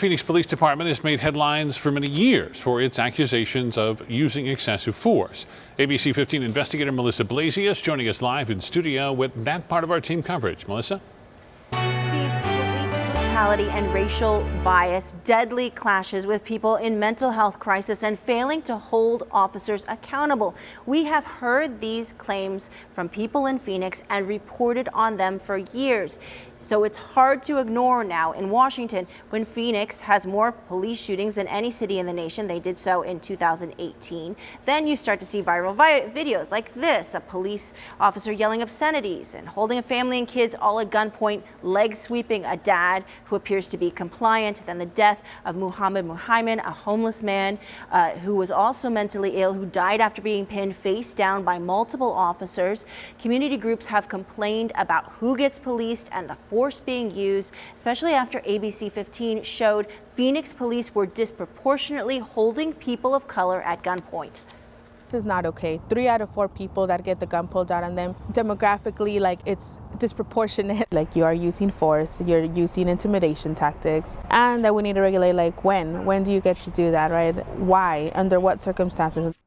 Phoenix Police Department has made headlines for many years for its accusations of using excessive force. ABC 15 investigator Melissa Blasius joining us live in studio with that part of our team coverage. Melissa? Steve, police brutality and racial bias, deadly clashes with people in mental health crisis, and failing to hold officers accountable. We have heard these claims from people in Phoenix and reported on them for years. So it's hard to ignore now in Washington when Phoenix has more police shootings than any city in the nation. They did so in 2018. Then you start to see viral videos like this, a police officer yelling obscenities and holding a family and kids all at gunpoint, leg sweeping a dad who appears to be compliant. Then the death of Muhammad Muhaimin, a homeless man who was also mentally ill, who died after being pinned face down by multiple officers. Community groups have complained about who gets policed and the force being used, especially after ABC 15 showed Phoenix police were disproportionately holding people of color at gunpoint. This is not okay. 3 out of 4 people that get the gun pulled out on them, demographically, like, it's disproportionate. Like, you are using force, you're using intimidation tactics, and that we need to regulate, like, when do you get to do that, right? Why? Under what circumstances?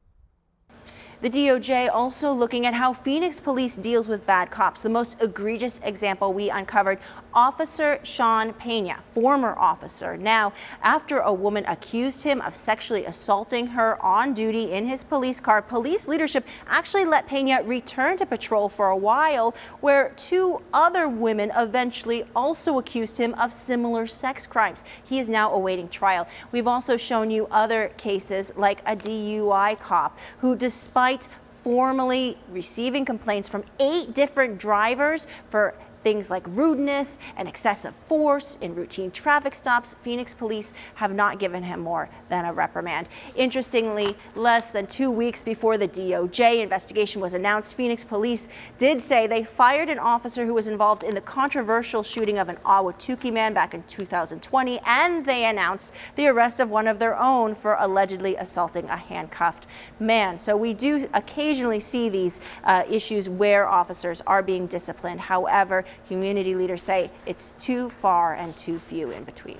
The DOJ also looking at how Phoenix police deals with bad cops. The most egregious example we uncovered, Officer Sean Pena, former officer. Now, after a woman accused him of sexually assaulting her on duty in his police car, police leadership actually let Pena return to patrol for a while, where 2 other women eventually also accused him of similar sex crimes. He is now awaiting trial. We've also shown you other cases like a DUI cop who, despite formally receiving complaints from 8 different drivers for things like rudeness and excessive force in routine traffic stops, Phoenix police have not given him more than a reprimand. Interestingly, less than 2 weeks before the DOJ investigation was announced, Phoenix police did say they fired an officer who was involved in the controversial shooting of an Ahwatukee man back in 2020, and they announced the arrest of one of their own for allegedly assaulting a handcuffed man. So we do occasionally see these issues where officers are being disciplined. However, community leaders say it's too far and too few in between.